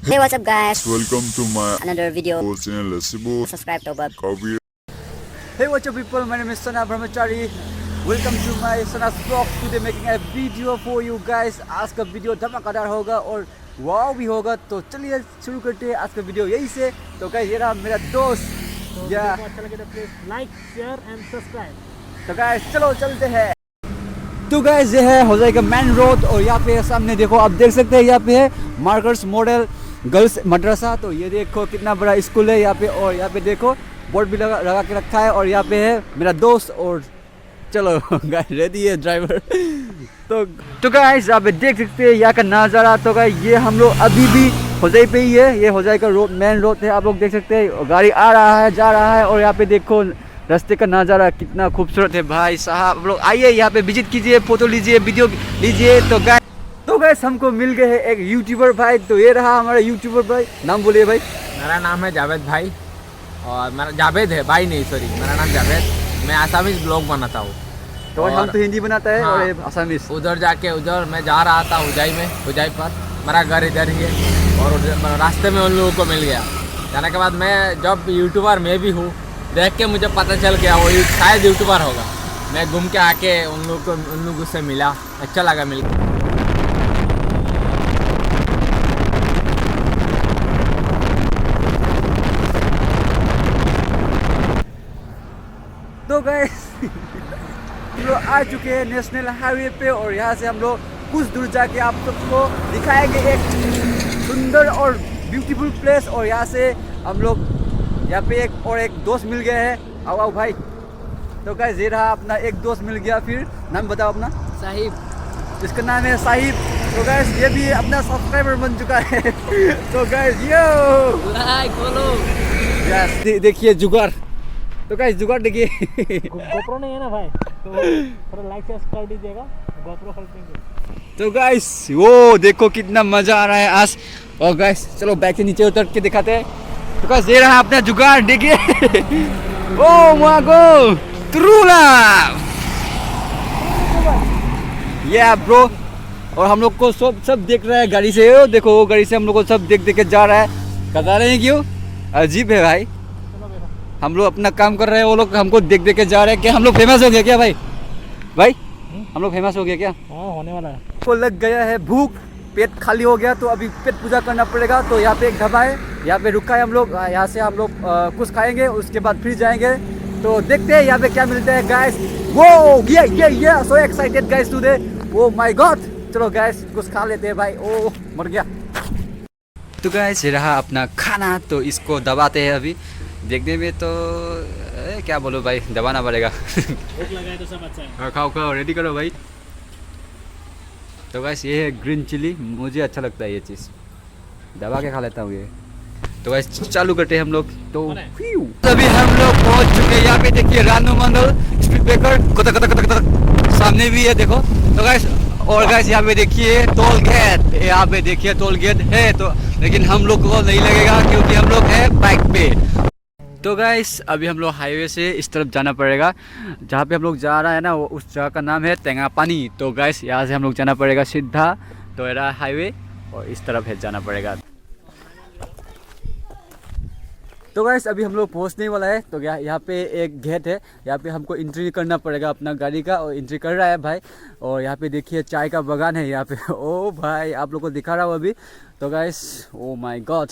Hey, what's up, guys? Welcome to my Another video. channel Lesibo Subscribe to Bob. Kavi. Hey, what's up people, my name is Sana Brahmachari. Welcome to my Sana's vlog. Today making a video for you guys. आज का video धमाकेदार होगा और वाव भी होगा, तो चलिए शुरू करते हैं आज का वीडियो यही से। तो गाइस ये रहा मेरा दोस्त या अच्छा लगे तो please like share and subscribe. तो गाइस चलो चलते हैं। तो गाइस ये है होजाई का मेन रोड और यहाँ पे सामने देखो, आप देख सकते हैं यहाँ पे है मार्कर्स मॉडल गर्ल्स मदरसा। तो ये देखो कितना बड़ा स्कूल है यहाँ पे, और यहाँ पे देखो बोर्ड भी लगा के रखा है, और यहाँ पे है मेरा दोस्त। और चलो गाइस रेडी है ड्राइवर। तो गाइस आप देख सकते हैं यहाँ का नज़ारा। तो गाइस ये हम लोग अभी भी होजाई पे ही है, ये होजाई का रोड मेन रोड है, आप लोग देख सकते हैं गाड़ी आ रहा है जा रहा है। और यहाँ पे देखो रास्ते का नज़ारा कितना खूबसूरत है भाई साहब। आप लोग आइए यहाँ पे विजिट कीजिए, फोटो लीजिए, वीडियो लीजिए। तो गाइस हमको मिल गए हैं एक यूट्यूबर भाई। तो ये रहा हमारा यूट्यूबर भाई, नाम बोलिए भाई। मेरा नाम है जावेद भाई, और मेरा जावेद है भाई, नहीं सॉरी, मेरा नाम जावेद। मैं आसामीज ब्लॉग बनाता हूँ। तो हम तो हिंदी बनाता है हाँ, और ये आसामीज। उधर जाके उधर मैं जा रहा था उजाई पर, मेरा घर इधर ही है, और रास्ते में उन लोगों को मिल गया। जाने के बाद मैं जब यूट्यूबर मैं भी हूँ, देख के मुझे पता चल गया वो शायद यूट्यूबर होगा। मैं घूम के आके उन लोगों से मिला, अच्छा लगा मिल के। तो गाइस हम लोग आ चुके हैं नेशनल हाईवे पे, और यहाँ से हम लोग कुछ दूर जाके आप सबको दिखाएंगे एक सुंदर और ब्यूटीफुल प्लेस। और यहाँ से हम लोग यहाँ पे एक दोस्त मिल गया है। आओ आओ भाई। तो गाइस ये रहा अपना एक दोस्त मिल गया। फिर नाम बताओ अपना। साहिब। इसका नाम है साहिब। तो गाइस ये भी अपना सब्सक्राइबर बन चुका है। तो गाइस यो लाइक फॉलो। यस देखिए जुगाड़। तो गाइस जुगाड़ देखिए। गोप्रो नहीं है ना भाई, तो थोड़ा लाइक शेयर कर दीजिएगा, गोप्रो खरीदेंगे। तो गाइस वो देखो कितना मजा आ रहा है आज। और गाइस चलो बैक से नीचे उतर के दिखाते हैं। तो गाइस ये रहा अपना जुगाड़ देखिए। ओ मागो त्रुला या ब्रो। और हम लोग को सब देख रहा है गाड़ी से। ओ देखो वो गाड़ी से हम लोग को सब देख के जा रहा है। कता रहे हैं क्यों? अजीब है भाई। हम लोग अपना काम कर रहे हैं, वो लोग हमको देख के जा रहे हैं। क्या हम लोग फेमस हो गया क्या भाई? भाई हम लोग फेमस हो गया क्या? हाँ होने वाला है। को लग गया है भूख, पेट खाली हो गया, तो अभी पेट पूजा करना पड़ेगा। तो यहाँ पे एक ढाबा है, यहाँ पे रुका है हम लोग। यहाँ से हम लोग कुछ खाएंगे, उसके बाद फिर जाएंगे। तो देखते हैं यहाँ पे क्या मिलता है गाइस। वो ये so excited guys today. Oh my God. चलो गाइस कुछ खा लेते हैं भाई। ओ मर गया। तो गाइस ये रहा अपना खाना। तो इसको दबाते हैं अभी। देखने में तो क्या बोलो भाई, दबाना पड़ेगा। भूख लगा है तो सब अच्छा है। खाओ रेडी करो भाई। तो गाइस ये है ग्रीन चिली, मुझे अच्छा लगता है ये चीज़, दबा के खा लेता हूँ ये। तो गाइस चालू करते हैं हम लोग। तो अभी हम लोग पहुँच चुके हैं। यहाँ पे देखिए रानू मंडल स्पीड ब्रेकर सामने भी है देखो। तो गाइस और गाइस यहाँ पे देखिए टोल गेट, यहाँ पे देखिए टोल गेट है। तो लेकिन हम लोग को नहीं लगेगा क्योंकि हम लोग है बाइक पे। तो गाइस अभी हम लोग हाईवे से इस तरफ जाना पड़ेगा। जहाँ पे हम लोग जा रहा है ना, वो उस जगह का नाम है तेंगापानी। तो गाइस यहाँ से हम लोग जाना पड़ेगा सीधा। तो ये रहा हाईवे और इस तरफ है जाना पड़ेगा। तो गाइस अभी हम लोग पहुँचने वाला है। तो यहाँ पे एक गेट है, यहाँ पे हमको एंट्री करना पड़ेगा अपना गाड़ी का, और एंट्री कर रहा है भाई। और यहाँ पे देखिए चाय का बागान है यहाँ पे। ओ भाई आप लोग को दिखा रहा हूँ अभी। तो गाइस ओ माय गॉड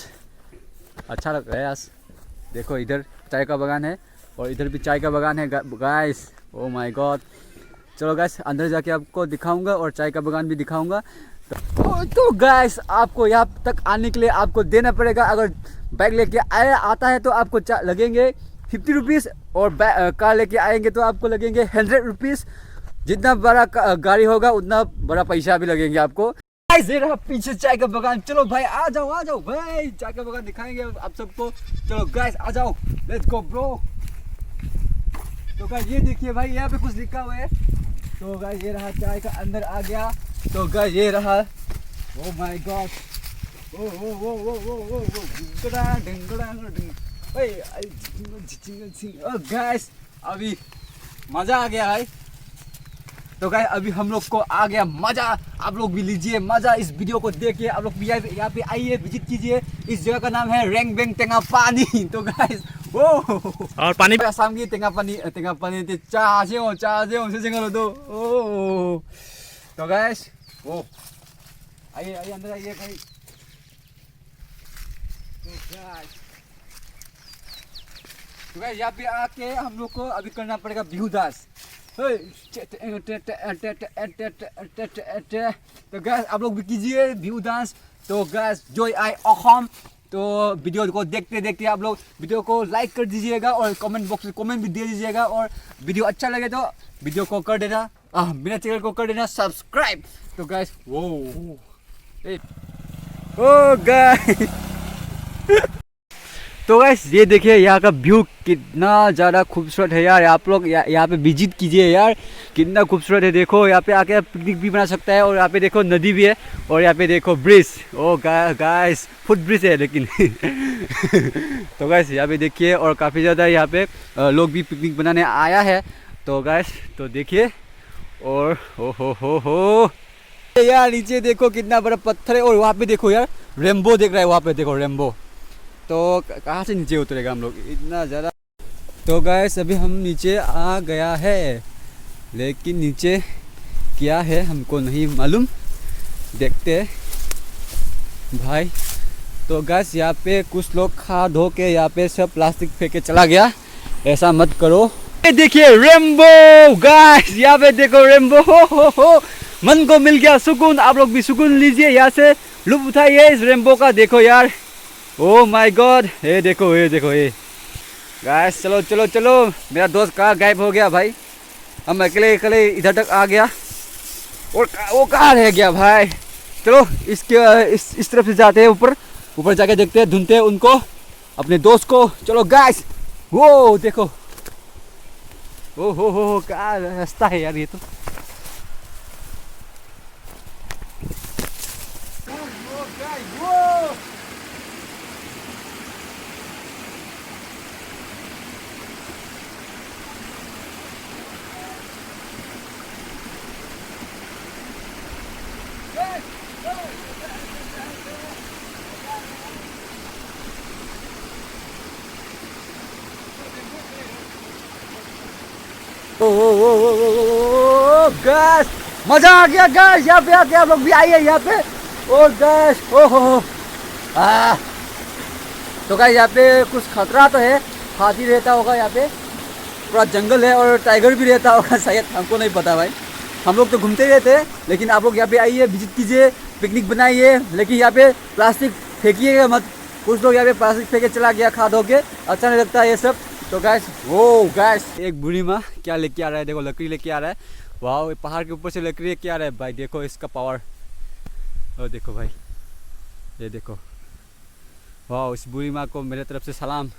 अच्छा लग रहा है आज। देखो इधर चाय का बागान है, और इधर भी चाय का बागान है गाइस। Oh my God. चलो गाइस अंदर जाके आपको दिखाऊंगा और चाय का बागान भी दिखाऊंगा। तो गाइस आपको यहाँ तक आने के लिए आपको देना पड़ेगा। अगर बाइक लेके आता है तो आपको लगेंगे 50 रुपीज़, और कार लेके आएंगे तो आपको लगेंगे 100 रुपीज़। जितना बड़ा गाड़ी होगा उतना बड़ा पैसा भी लगेंगे आपको। ये रहा पीछे चाय का बागान। चलो भाई आ जाओ भाई, चाय का बागान दिखाएंगे आप सबको। चलो गाइस आ जाओ, लेट्स गो ब्रो। तो गाइस ये देखिए भाई, यहाँ पे कुछ लिखा हुआ है। तो गाइस ये रहा चाय का, अंदर आ गया। तो गाइस ये रहा। Oh my God. गाइस अभी मजा आ गया भाई। तो गाइस अभी हम लोग को आ गया मजा। आप लोग भी लीजिए मजा इस वीडियो को देख के। आप लोग भी यहाँ पे आइए, विजिट कीजिए। इस जगह का नाम है रेंग बेंग टेंगापानी। तो गाइस वो और पानी असम की टेंगापानी चाजे से जंगल तो गाइस वो आइए आइए अंदर आइए भाई। तो गाइस यहाँ पे आके हम लोग को अभी करना पड़ेगा बिहू डांस। तो गाइस आप लोग भी कीजिए बिहू डांस। तो गाइस जोय आई अखम। तो वीडियो को देखते देखते आप लोग वीडियो को लाइक कर दीजिएगा और कमेंट बॉक्स में कमेंट भी दे दीजिएगा। और वीडियो अच्छा लगे तो वीडियो को कर देना, मेरा चैनल को कर देना सब्सक्राइब। तो गाइस वो ओ गाइस तो गाइस ये देखिए यहाँ का व्यू कितना ज़्यादा खूबसूरत है यार। आप लोग यहाँ पे विजिट कीजिए यार, कितना खूबसूरत है। देखो यहाँ पे आके पिकनिक भी बना सकता है। और यहाँ पे देखो नदी भी है और यहाँ पे देखो ब्रिज। ओ गाइस फुट ब्रिज है लेकिन तो गाइस यहाँ पे देखिए और काफ़ी ज़्यादा यहाँ पे लोग भी पिकनिक बनाने आया है। तो गाइस तो देखिए और हो यार नीचे देखो कितना बड़ा पत्थर है। और वहाँ पे देखो यार रेम्बो देख रहा है, वहाँ पे देखो रेम्बो। तो कहाँ से नीचे उतरेगा हम लोग इतना ज़्यादा। तो गाइस अभी हम नीचे आ गया है, लेकिन नीचे क्या है हमको नहीं मालूम, देखते हैं भाई। तो गाइस यहाँ पे कुछ लोग खा धो के यहाँ पे सब प्लास्टिक फेंक के चला गया, ऐसा मत करो। ये देखिए रेम्बो गाइस, यहाँ पे देखो रेम्बो। हो मन को मिल गया सुकून। आप लोग भी सुकून लीजिए, यहाँ से लुत्फ उठाइए इस रेम्बो का। देखो यार ओ माय गॉड, ये देखो ये गाइस। चलो चलो चलो, मेरा दोस्त कहाँ गायब हो गया भाई। हम अकेले इधर तक आ गया और वो कहाँ रह गया भाई। चलो इस तरफ से जाते हैं, ऊपर जाके देखते हैं, ढूंढते हैं उनको, अपने दोस्त को। चलो गाइस वो देखो हो क्या रास्ता है यार ये तो। गैस मजा आ गया गैस। यहाँ पे आके आप लोग भी आइए यहाँ पे। और गैस तो गाइस यहाँ पे कुछ खतरा तो है, हाथी रहता होगा यहाँ पे, पूरा जंगल है और टाइगर भी रहता होगा शायद, हमको नहीं पता भाई। हम लोग तो घूमते रहते हैं, लेकिन आप लोग यहाँ पे आइए, विजिट कीजिए, पिकनिक बनाइए, लेकिन यहाँ पे प्लास्टिक फेंकिएगा मत। कुछ लोग यहाँ पे प्लास्टिक फेंके चला गया खा धो के, अच्छा नहीं लगता ये सब। तो गैस वो गैस एक बूढ़ी माँ क्या लेके आ रहा है, देखो लकड़ी लेके आ रहा है। वाह पहाड़ के ऊपर से लकड़ी लेके आ रहा है भाई, देखो इसका पावर। और देखो भाई ये देखो, वाह इस बूढ़ी माँ को मेरे तरफ से सलाम।